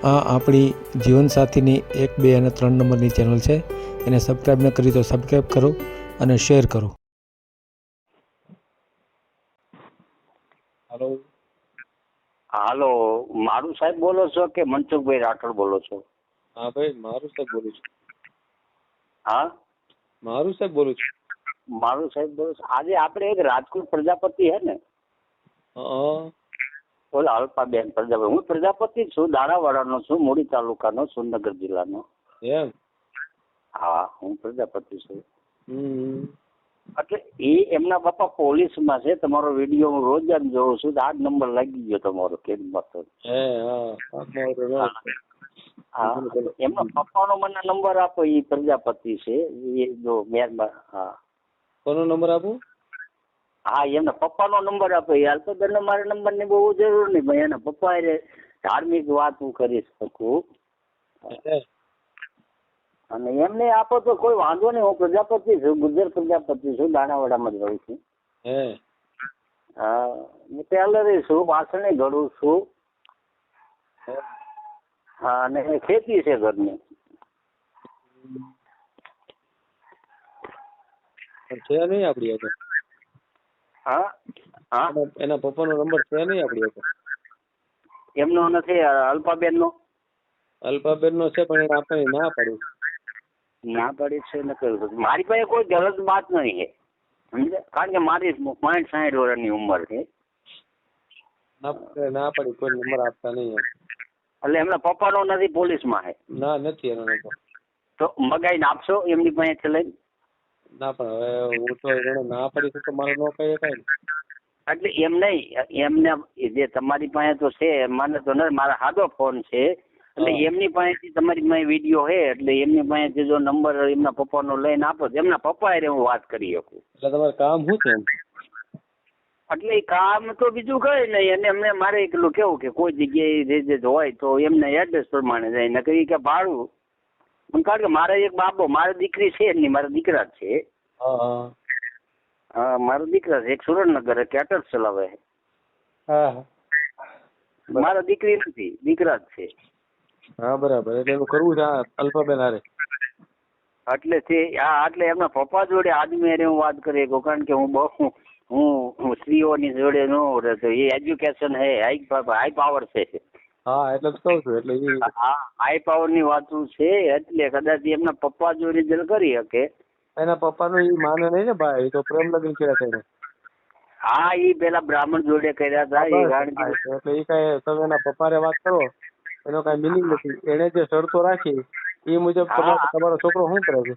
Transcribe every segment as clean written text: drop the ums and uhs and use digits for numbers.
આ આપણી જીવનસાથીની 1, 2 અને 3 નંબરની ચેનલ છે. એને સબસ્ક્રાઈબ ન કરી તો સબસ્ક્રાઈબ કરો અને શેર કરો. હાલો. હાલો, મારું સાહેબ બોલો છો કે મનસુખભાઈ રાઠોડ બોલો છો? હા ભાઈ, મારું સાહેબ બોલું છું. હા, મારું સાહેબ બોલું છું. મારું સાહેબ બોલો છો. આજે આપણે એક રાજકોટ પ્રજાપતિ હે ને, હા. ઓલા અલ્પાબેન પ્રજાપતિ. હું પ્રજાપતિ છું, દાણાવાડાનો છું, મૂડી તાલુકાનો, સુરનગર જિલ્લાનો. એમ? હા, હું પ્રજાપતિ છું. હમ. એટલે એમના પપ્પા પોલીસમાં છે. તમારો વિડીયો હું રોજ જ જોઉં છું. 8 નંબર લાગી ગયો તમારો કેમ. હે, હા. હા, એમના પપ્પાનો મને નંબર આપો. એ પ્રજાપતિ છે. એ જો મહેરબાન. હા, કોનો નંબર આપું? હા, એમના પપ્પાનો નંબર આપો. યાર તો તને મારા નંબર ની બહુ જરૂર નહીં ભાઈ. એના પપ્પા એ ધાર્મિક વાત હું કરી શકું અને એમને આપો તો કોઈ વાંધો નહીં. હું પ્રજાપતિ છું, ગુજર પ્રજાપતિ છું, દાણાવાડામાં જ રહું છું. હા, હું ટેલર છું, વાસણે ઘડું છું. હા, અને ખેતી છે ઘરની. છે નહીં આપડી આગળ. હા, હા, એના પપ્પાનો નંબર છે નહીં આપડી આગળ. એમનો નથી, અલ્પાબેન નો. અલ્પાબેન નો છે પણ એને આપવાની ના પાડી. ના પાડી છે ને કહ્યું. મારી પાસે કોઈ ગલત વાત નહીં છે, સમજે? કારણ કે મારી 60 વર્ષની ઉંમર છે. ના પાડી, કોઈ નંબર આપતા નહીં. એટલે એમના પપ્પાનો નથી, પોલીસમાં છે. ના, નથી એનો નંબર. તો મગાઈને આપશો એમની પાસેથી લઈને? ના, પણ હવે હું તો એને ના પાડી તો મારે ન કહી શકાય ને. એટલે એમ નહીં, એમને જે તમારી પાસે તો છે, મને તો નથી, મારા સાદો ફોન છે. એટલે એમની પાસેથી તમારી પાસે વિડીયો છે, એટલે એમની પાસેથી જો નંબર એમના પપ્પાનો લઈને આપો તો એમના પપ્પા એ હું વાત કરી શકું. એટલે તમારે કામ શું છે એમ? એટલે એ કામ તો બીજું કઈ નહીં. અને એમને મારે એકલું કેવું કે કોઈ જગ્યાએ જે હોય તો એમને એડ્રેસ પ્રમાણે જાય ને કઈ કે ભાડું. કારણ કે મારે એક બાબો, મારી દીકરી છે નહીં, મારા દીકરા જ છે. હા, મારો દીકરા છે. એક સુરેન્દ્રનગર કેટર ચલાવે. મારા દીકરી નથી, દીકરા જ છે. હા, બરાબર. એટલે એનું કરવું છે અલ્પાબેન હારે. એટલે એમના પપ્પા જોડે આદમી હું વાત કરી શકું. કારણ કે હું સ્ત્રીઓની જોડે નો રહેતો. એ એજ્યુકેશન હે, હાઈ પાવર છે. હા, એટલે જ કહું છું. એટલે હા, હાઈ પાવર ની વાતો છે. એટલે કદાચ એમના પપ્પા જો રિઝલ્ટ કરી શકે. એના પપ્પાનું એ માને નહીં ને ભાઈ, એ તો પ્રેમ લગ્ન કર્યા છે. હા, એ પેલા બ્રાહ્મણ જોડે કર્યા હતા. એટલે એ કઈ તમે એના પપ્પાને વાત કરો, એનો કઈ મિનિંગ નથી. એને જે શરતો રાખી એ મુજબ તમારો છોકરો શું કરે છે?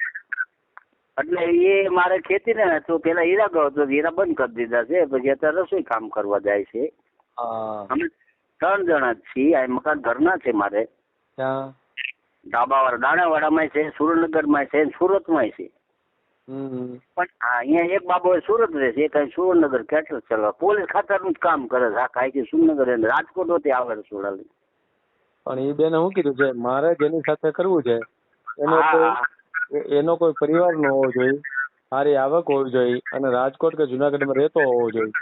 એટલે એ મારે ખેતી ને તો પેલા હીરા ગયો હતો, હીરા બંધ કરી દીધા છે. પછી અત્યારે રસોઈ કામ કરવા જાય છે. અમે 3 જણા જ છીએ. આ મકાન ઘરના છે મારે. ધાબાવાળા દાણાવાડામાં છે, સુરેન્દ્રનગરમાં છે, સુરતમાં છે. પણ અહીંયા એક બાબો સુરત રહે છે, એક સુરેન્દ્રનગર કેટલ ચલાવે. પોલીસ ખાતાનું જ કામ કરે છે. આ કાંઈ સુરેન્દ્રનગર રાજકોટ હોતી આવે છોડાલી. પણ એ બેને શું કીધું છે, મારે જેની સાથે કરવું છે એનો કોઈ પરિવાર ન હોવો જોઈએ, સારી આવક હોવી જોઈએ અને રાજકોટ કે જુનાગઢમાં રહેતો હોવો જોઈએ.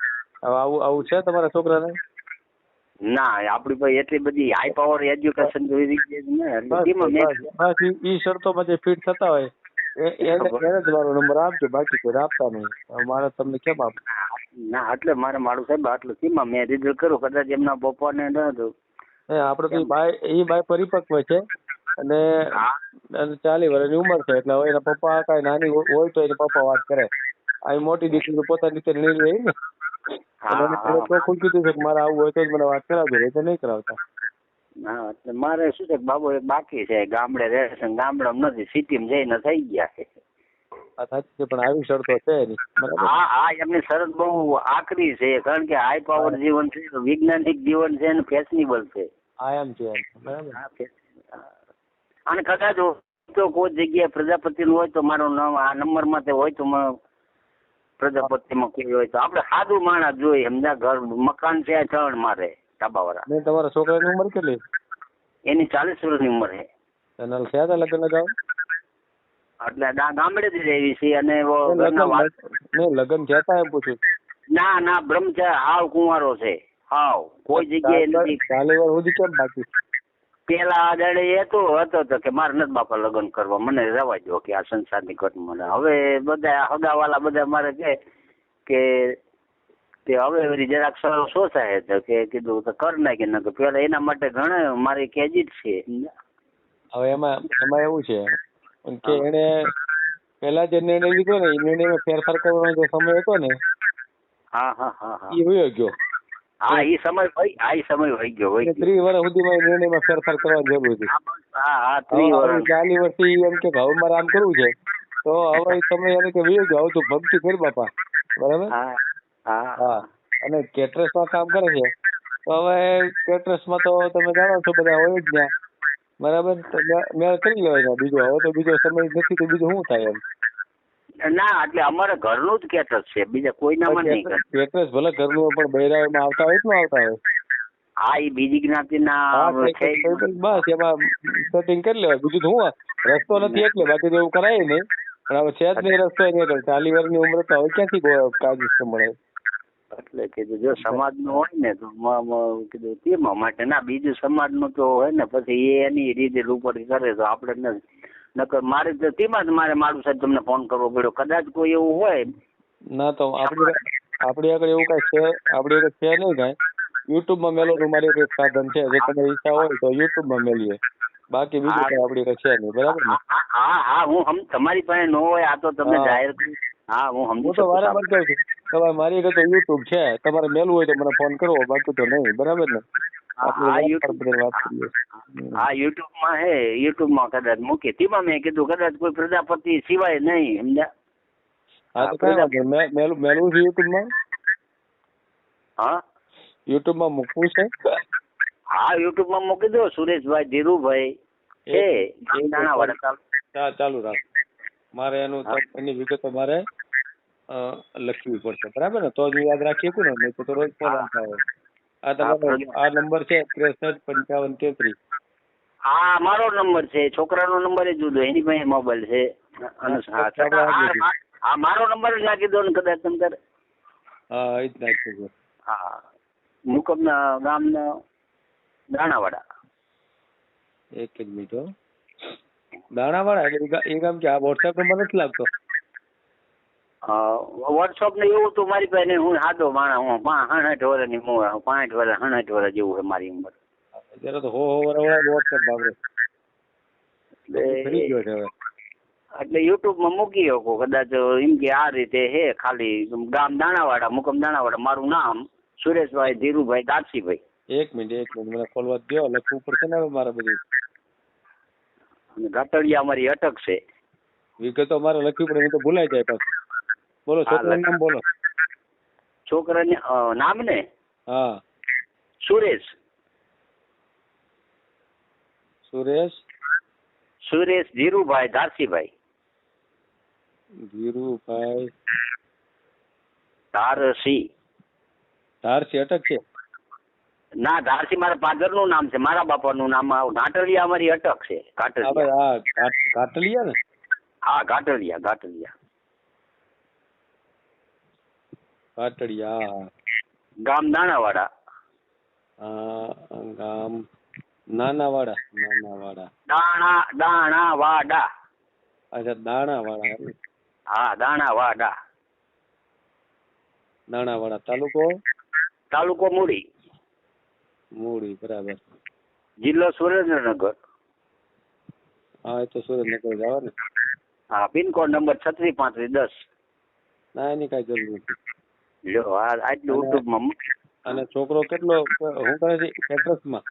આવું છે તમારા છોકરાને? ના, આપડી પાસે એટલી બધી હાઈ પાવર એજ્યુકેશન જોઈ ઈ શરતોમાં જે ફિટ થતા હોય એને જ મારો નંબર આપજો, બાકી કોઈ આપતા નહીં. મારે તમને કેમ આપું? ના, એટલે મારે મારું સાહેબ આટલું સીમા મેં રિઝલ્ટ કરું. કદાચ એમના પપ્પાને ન હતું. આપડે તો બાય પરિપક્વ છે અને 40 વર્ષની ઉંમર છે. એટલે હવે એના પપ્પા કઈ નાની હોય તો એના પપ્પા વાત કરે. આ મોટી દીકરી પોતાની રીતે નિર્ણય રહી ને. ચોખ્ખું કીધું છે કે મારે આવું હોય તો જ મને વાત કરાવજો, એ તો નહીં કરાવતા. હા, એટલે મારે શું છે કે બાબુ એક બાકી છે, ગામડે રહે છે, ગામડામાં નથી, સિટીમાં જઈને થઈ ગયા છે. સાચી છે, પણ આવી શરતો છે નહીં. હા, એમની શરત બહુ આકરી છે. કારણ કે હાઈ પાવર જીવન છે, વૈજ્ઞાનિક જીવન છે અને ફેશનેબલ છે. એમ છે, બરાબર. અને કદાચ તો કોઈ જગ્યાએ પ્રજાપતિ નું હોય તો મારો નામ આ નંબર માં હોય તો પ્રજાપતિમાં કોઈ હોય તો આપણે સાદું માણસ જોઈએ. એમના ઘર મકાન છે 3 મારે ધાબાવાળા. તમારા છોકરાની ઉંમર કેટલી? એની 40 વર્ષની ઉંમર છે. લગ્ન લગાવ એટલે ગામડે જ રહેવી છે. અને લગ્ન થયા એમ પૂછ્યું? ના, બ્રહ્મચારી હાવ કુંવારો છે. હાવ કોઈ જગ્યાએ નથી. 40 વર્ષ સુધી કેમ બાકી? પેલા દાડે હતો તો કે મારે નથી બાપા લગ્ન કરવા, મને રવા દો કે આ સંસારની ઘટમાં. હવે બધા હગાવાલા બધા મારે કે હવે વળી જરાક સોસાય તો કે કીધું તો કર નાખી નાખે. પેલા એના માટે ઘણા મારી કેજી જ છે. હવે એમાં એવું છે કે એને પેલા જે નિર્ણય લીધો ને એ નિર્ણયમાં ફેરફાર કરવાનો જે સમય હતો ને હા એ વયો ગયો. એ સમય વહી ગયો 30 વર્ષ સુધીમાં એ નિર્ણયમાં ફેરફાર કરવાની જરૂર હતી. 30 વર્ષ 40 વર્ષથી એમ કે હવે મારે આમ કરવું છે તો હવે એ સમય એને કે વયો ગયો. હવે તું ભક્તિ કર બાપા, બરાબર. હા, અને કેટરસમાં કામ કરે છે તો હવે કેટરસમાં તો તમે જાણો છો બધા હોય જ ત્યાં, બરાબર. તો મેળ કરી લેવાય બીજો. હવે તો બીજો સમય નથી તો બીજું શું થાય એમ. ના, એટલે અમારે ઘરનું જ કેટરસ છે, બીજા કોઈનામાં નહીં. કેટરસ ભલે ઘરનું પણ બૈરાઓમાં આવતા હોય કે ન આવતા હોય. હા, એ બીજી જ્ઞાતિના છે. બસ એમાં સેટિંગ કરી લેવાય, બીજું તો શું રસ્તો નથી એટલે, બાકી તો એવું કરાય નહીં. પણ હવે છે જ નહીં રસ્તો એની આગળ. 40 વર્ષની ઉંમર તો હવે ક્યાંથી કાજી મળે. એટલે કીધું જો સમાજનું હોય ને તો કીધું તેમાં માટે ના, બીજું સમાજનું તો હોય ને પછી એ એની રીતે ઉપર કરે તો આપણે નકર મારે તો તેમાં જ મારું સાહેબ તમને ફોન કરવો પડ્યો. કદાચ કોઈ એવું હોય ના તો આપણી આગળ એવું કઈ છે, આપણી આગળ છે નહીં કાંઈ. યુટ્યુબમાં મેલવાનું મારી એક સાધન છે, જો તમને ઈચ્છા હોય તો યુટ્યુબમાં મેલીએ, બાકી બીજું કઈ આપણી આગળ છે નહીં, બરાબર ને. હા હું તમારી પાસે ન હોય આ તો તમે જાહેર કરી. હા, હું તો વારંવાર કહું છું તમારે મારી આગળ તો યુટ્યુબ છે, તમારે મેલવું હોય તો મને ફોન કરવો, બાકી તો નહીં, બરાબર ને. હા, યુટ્યુબમાં કદાચ મૂકી. તેમાં મેં કીધું કદાચ કોઈ પ્રજાપતિ સિવાય નહીં, સમજ્યા. હા, તો કઈ વાંધો મેલવું છે યુટ્યુબમાં. હા, યુટ્યુબમાં મૂકવું છે. હા, યુટ્યુબમાં મૂકી દો. સુરેશભાઈ ધીરુભાઈ એ ચાલુ રાખ. મારે એની વિગતો મારે લખવી પડશે, બરાબર ને, તો જ યાદ રાખીએ ને, નહીં તો રોજ ફોન આવતા હોય. આ તમારો આ નંબર છે 635533. હા, મારો નંબર છે, છોકરાનો નંબર એ જુદો, એની પાસે મોબાઈલ છે. હા, મારો નંબર જ નાખી દો ને કદાચ તમે. હા, એ જ નાખી દો. હા, મુકમના ગામના દાણાવાડા. એક જ મિનિટ હો. દાણાવાડા એટલે એ ગામ કે આ વોટ્સએપ નંબર નથી લાગતો. વોટ્સઅપ ને એવું તો મારી પાસે નહીં. હું સાદો માણસ, હું 65 વર્ષની ઉંમર, 65 વર્ષ જેવું છે મારી ઉંમર. અત્યારે તો વર્ષ વોટ્સએપ વાપરે એટલે યુટ્યુબમાં મૂકી શકો કદાચ. એમ કે આ રીતે હે, ખાલી ગામ દાણાવાડા, મુકમ દાણાવાડા, મારું નામ સુરેશભાઈ ધીરુભાઈ દારસીભાઈ. એક મિનિટ મને ખોલવા દો, લખવું પડશે ને હવે મારે બધું. અને ઘાટડિયા અમારી અટક છે. વિગતો મારે લખવી પડે, હું તો ભૂલાઈ જાય પાછું. બોલો છોકરાનું નામ બોલો. છોકરાને નામ ને? હા, સુરેશ ધીરુભાઈ દારસીભાઈ. ધીરુભાઈ ધારસી અટક છે. ના, ધારસી મારા ફાધર નું નામ છે, મારા બાપાનું નામ ઘાટડિયા અમારી અટક છે. ઘાટલિયા ને? હા, ઘાટડિયા. ગામ દાણાવાડા. ગામ નાનાવાડા. દાણાવાડા. અચ્છા, દાણાવાડા. હા, દાણાવાડા. તાલુકો મૂડી. બરાબર. જિલ્લો સુરેન્દ્રનગર. હા, એ તો સુરેન્દ્રનગર જ આવે ને. હા, પિનકોડ નંબર 363510. ના, એની કઈ જરૂર નથી. લ્યો, આટલું યુટ્યુબમાં. અને છોકરો કેટલો શું કરે છે કેટરસમાં?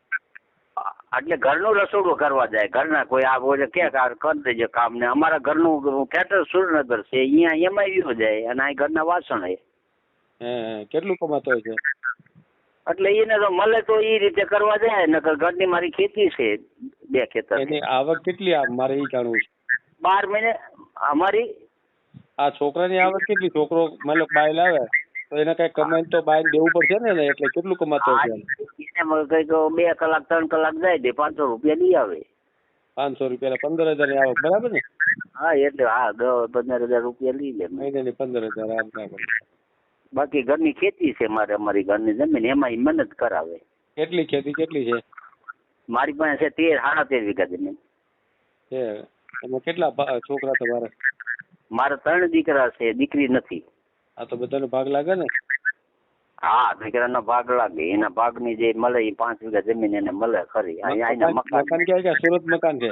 એટલે ઘરનું રસોડું કરવા જાય. ઘરના કોઈ આ કે કરી દેજો કામ ને. અમારા ઘરનું કેટરસ સુરેન્દ્રનગર છે, અહીંયા એમાં આવ્યો જાય અને આ ઘરના વાસણ છે. કેટલું કમાતો હોય છે? એટલે એને તો મળે તો એ રીતે કરવા જાય. નકર ઘરની મારી ખેતી છે, 2 ખેતર. એની આવક કેટલી મારે એ જાણવું છે. 12 મહિને અમારી. આ છોકરાની આવક કેટલી? છોકરો માનો બાય લાવે તો એને કઈ કમાઈને તો બાય દેવું પડશે ને, એટલે કેટલું કમાતો હોય છે? એને કઈક 2 કલાક 3 કલાક જાય તે 500 રૂપિયા લઈ આવે. 500 રૂપિયા 15,000 ની આવક, બરાબર ને? હા, એટલે હા 10-15,000 રૂપિયા લઈ લે મહિનાની. 15,000 આમ બરાબર. બાકી ઘરની ખેતી છે મારે, અમારી ઘરની જમીન, એમાં મહેનત કરાવે. કેટલી ખેતી કેટલી છે? મારી પાસે છે 13 વીઘા જમીન છે. એમાં કેટલા છોકરા તમારે? મારે 3 દીકરા છે, દીકરી નથી. આ તો બધાનો ભાગ લાગે ને? હા, દીકરાનો ભાગ લાગે. એના ભાગની જે મળે એ 5 વીઘા જમીન એને મળે ખરી. અહીંયા મકાન ક્યાં છે? સુરત મકાન છે?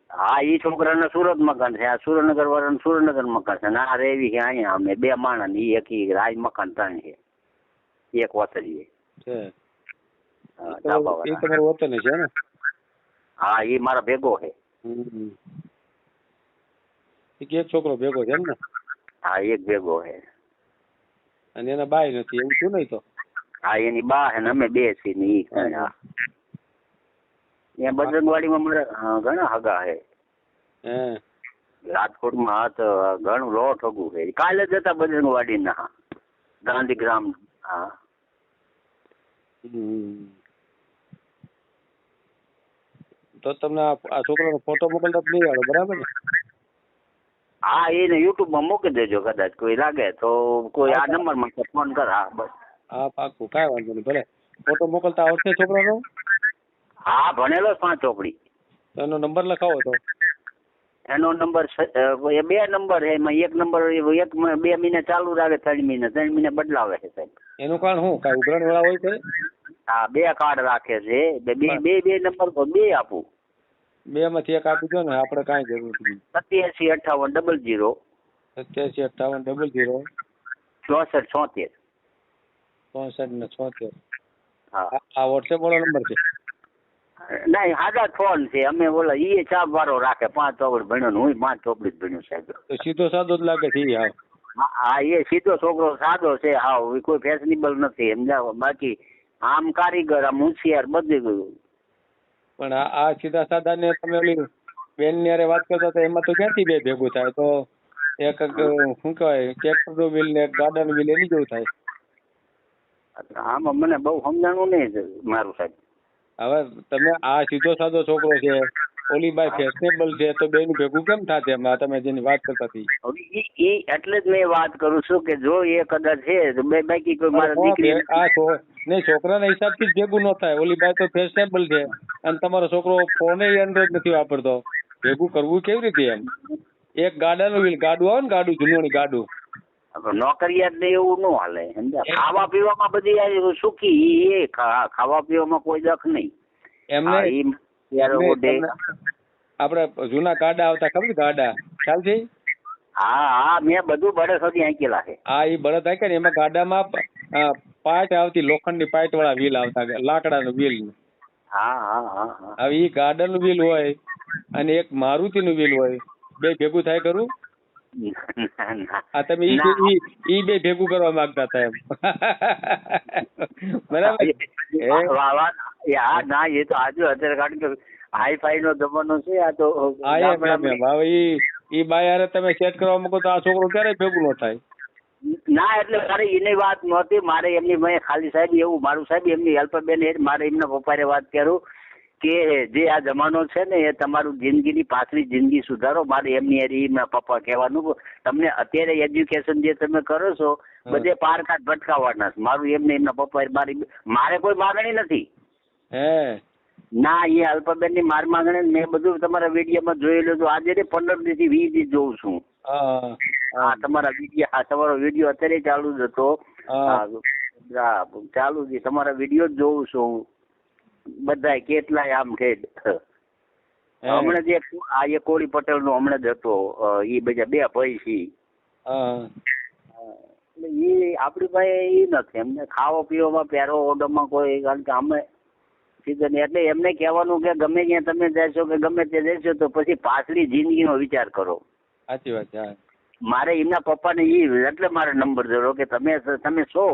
હા, એ છોકરાને સુરત મકાન છે. આ સુરેન્દ્રનગર વાળાને સુરેન્દ્રનગર મકાન છે. ના રેવી છે અહીંયા અમે 2 માણસ. એ એક રાજ મકાન 3 છે, એક વતરી છે. હા, એ તમારું વતન છે ને? હા, એ મારા ભેગો છે. એક છોકરો ભેગો છે ને? હા, એક ભેગો છે. અને એના બાય નથી એવું શું નહીં તો? હા, એની બા છે ને અમે 2 છીએ ને ઈ. હા, ત્યાં બજરંગવાડીમાં મારા ઘણા હગા છે. રાજકોટમાં હાથ ઘણું લોટ હગું છે. કાલે જ હતા બજરંગવાડીના ગાંધીગ્રામ. હા. તો તમને આ છોકરાનો ફોટો મોકલતા નહીં આવે બરાબર ને? હા, એને યુટ્યુબમાં મૂકી દેજો. કદાચ કોઈ લાગે તો કોઈ આ નંબરમાં ફોન કર. હા, બસ. હા, પાકું, કાંઈ વાંધો નહીં. ભલે ફોટો મોકલતા આવડશે છોકરાનો? હા, ભણેલો 5 ચોપડી. એનો નંબર લખાવો તો. એનો નંબર 2 નંબર છે. એમાં એક નંબર 2 મહિને ચાલુ રાખે, 3 મહિને બદલાવે છે સાહેબ. એનું કારણ શું? કાંઈ ઉઘરાણ વાળા હોય છે? હા, 2 કાર્ડ રાખે છે. બે નંબર 2 આપું. 2 માંથી એક આપી દો ને, આપણે કાંઈ જરૂર નથી. 875800 875800 6476. 64 ને 76. હા, આ વોટ્સએપ વાળો નંબર છે? નહીં, સાદા ફોન છે. અમે બોલા એ ચાપ વાળો રાખે. 5 ચોપડી ભણ્યો ને હું 5 ચોપડી જ ભણ્યું સાહેબ. તો સીધો સાદો જ લાગે છે. હા, એ સીધો છોકરો સાદો છે. હા, કોઈ ફેશનેબલ નથી સમજાવો. બાકી આમ કારીગર, આમ હોશિયાર બધું ગયું. પણ આ સીધા સાદા ને તમે ઓલી બેન ની વાત કરતા હતા એમાં તો ક્યાંથી 2 ભેગું થાય? તો એક શું કહેવાય, ટ્રેક્ટર નો વ્હીલ ને એક ગાડા નો વ્હીલ એની જેવું થાય. આમાં મને બહુ સમજાણું નહીં મારું સાહેબ. હવે તમે આ સીધો સાદો છોકરો છે, ઓલી બાઈ ફેશનેબલ છે, તો બેનું ભેગું કેમ થાશે? એમાં તમે જેની વાત કરતા હતી એટલે જ મેં વાત કરું છું કે જો એ કદાચ છે તો બાકી કોઈ મારા દીકરી નહીં, છોકરાના હિસાબથી જ ભેગું ન થાય. ઓલી બાઈ તો ફેશનેબલ છે અને તમારો છોકરો ફોને એન્ડ્રોઈડ નથી વાપરતો. ભેગું કરવું કેવી રીતે? એમ એક ગાડાનું વ્હીલ, ગાડું આવે ને, ગાડું જૂનું ગાડું. નોકરિયાત ને એવું ન હાલે. ખાવા પીવામાં બધી સુખી. એ ખાવા પીવામાં કોઈ દખ નહીં. એમને આપડે જૂના ગાડા આવતા ખબર? ગાડા ખ્યાલ છે? હા, મેં બધું બળદ સુધી આંકેલા છે. હા, એ બળદ આંકે ને એમાં ગાડામાં પાટ આવતી, લોખંડની પાઇટ વાળા વ્હીલ આવતા, લાકડાનું વ્હીલ. હા. હવે એ ગાડાનું વ્હીલ હોય અને એક મારુતિનું વ્હીલ હોય, 2 ભેગું થાય ખરું? તમે ઈ 2 ભેગું કરવા માંગતા હતા એમ? બરાબર. ના, એ તો આજુ અત્યારે કારણ કે હાઈફાઈ નો જમાનો છે. આ તો ઈ બાય તમે સેટ કરવા માંગો તો આ છોકરો ક્યારેય ભેગું ન થાય. ના, એટલે મારે એની વાત નહોતી. મારે એમની મેં ખાલી સાહેબ એવું મારું સાહેબ એમની હેલ્પરબેન મારે એમના પપ્પાએ વાત કરું કે જે આ જમાનો છે ને એ તમારું જિંદગીની પાછલી જિંદગી સુધારો. મારે એમની એમના પપ્પા કહેવાનું તમને અત્યારે એજ્યુકેશન જે તમે કરો છો બધે પારકાટ ભટકાવવાના. મારું એમના પપ્પા મારે કોઈ માગણી નથી. ના, એ અલ્પાબેન ની માર માંગણી મેં બધું તમારા વિડીયોમાં જોયેલું હતું. આજે 15 થી 20 દી જોઉં છું. હા, તમારા વિડીયો, હા, તમારો વિડીયો અત્યારે ચાલુ જ હતો. ચાલુ છે તમારા વિડીયો જ જોઉં છું. બધા કેટલાય આમ કે હમણાં જે આ એ કોળી પટેલ નો હમણાં જ હતો. એ બીજા 2 ભાઈ છે. એટલે એ આપડી પાસે એ નથી. એમને ખાવા પીવામાં પહેરો ઓર્ડરમાં કોઈ, કારણ કે અમે સીઝન એટલે એમને કહેવાનું કે ગમે ત્યાં તમે જશો કે ગમે ત્યાં જશો તો પછી પાછલી જિંદગીનો વિચાર કરો. સાચી વાત છે. મારે એમના પપ્પાને એટલે મારે નંબર જોડો કે તમે છો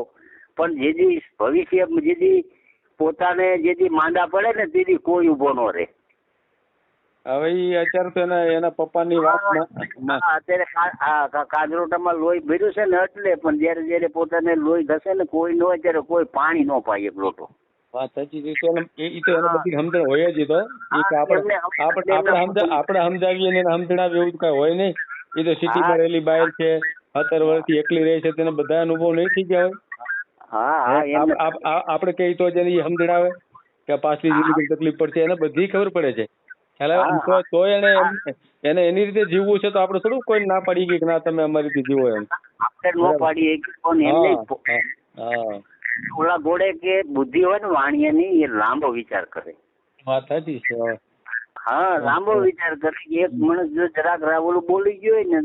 પણ જેથી ભવિષ્ય જેથી પોતાને જેથી માંદા પડે ને તેથી કોઈ ઉભો ન રહે. હવે અત્યારે તો એના પપ્પાની વાત અત્યારે કાજરોટામાં લોહી ભર્યું છે ને એટલે, પણ જયારે પોતાને લોહી થશે ને કોઈ ન હોય ત્યારે કોઈ પાણી ન પાય એક લોટો. વાત સાચી છે. એ તો એને બધી સમજણ હોય જ. તો આપણે સમજાવીએ ને સમજણાવીએ એવું કઈ હોય નહીં. એ તો સિટીમાં રહેલી બહાર છે, 17 વર્ષથી એકલી રહે છે, તેને બધા અનુભવ નહીં થઈ ગયા હોય. આપણે કઈ તો જેને સમજણાવે કે પાછલી જિંદગી તકલીફ પડશે એને બધી ખબર પડે છે ખ્યાલ આવે? હા. તો એને એની રીતે જીવવું છે તો આપણે થોડું કોઈ ના પાડી ગઈ કે ના તમે અમારી રીતે જીવો એમ. આપણે ન પાડીએ કે પણ એમને હા ઓલા ઘોડે કે બુદ્ધિ હોય ને વાણિયાની એ લાંબો વિચાર કરે. વાત સાચી છે. હા લાંબો વિચાર કરે કે એક માણસ જો જરાક ઓલું બોલી ગયો હોય ને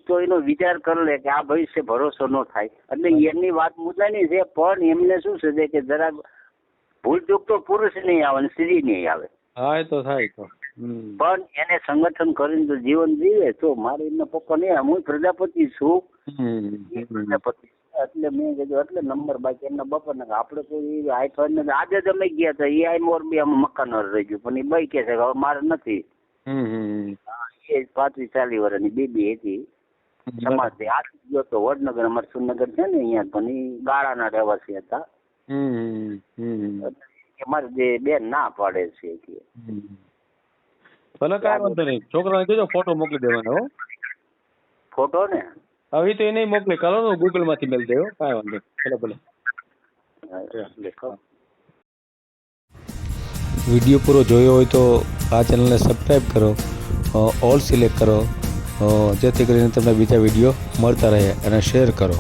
તો એનો વિચાર કરી લે કે આ ભવિષ્ય ભરોસો ન થાય એટલે એમની વાત મુદ્દાની છે પણ એમને શું છે કે જરાક ભૂલ ચૂક તો પુરુષ નહીં આવે ને સ્ત્રી નહીં આવે. હા એ તો થાય તો. પણ એને સંગઠન કરીને જો જીવન જીવે તો મારે એમના પપ્પા નહીં હું પ્રજાપતિ છું એ પ્રજાપતિ એટલે મેં કીધું એટલે નંબર બાકી એમના બપોરને આપણે કોઈ આઈફોન ને આજે જ અમે ગયા હતા એ આઈ મોરબી આમ મકાન રહી ગયું પણ એ ભાઈ કે છે કે હવે મારે નથી. એ 35-40 વર્ષની બેબી હતી સમાજ આ ગયો તો વડનગર અમારે સુરનગર છે ને અહીંયા પણ એ ગાળાના રહેવાસી હતા. અમારે જે બેન ના પાડે છે કે ભલે કાંઈ વાંધો નહીં છોકરાને કહેજો ફોટો મોકલી દેવાનો હો. ફોટો ને હવે તો એ નહીં મોકલે કાલો ને ગૂગલ માંથી મેળ દેવો કાંઈ વાંધો ભલે ભલે. વિડીયો પૂરો જોયો હોય તો આ ચેનલને સબસ્ક્રાઈબ કરો, ઓલ સિલેક્ટ કરો, જેથી કરીને તમને બીજા વિડીયો મળતા રહે અને શેર કરો.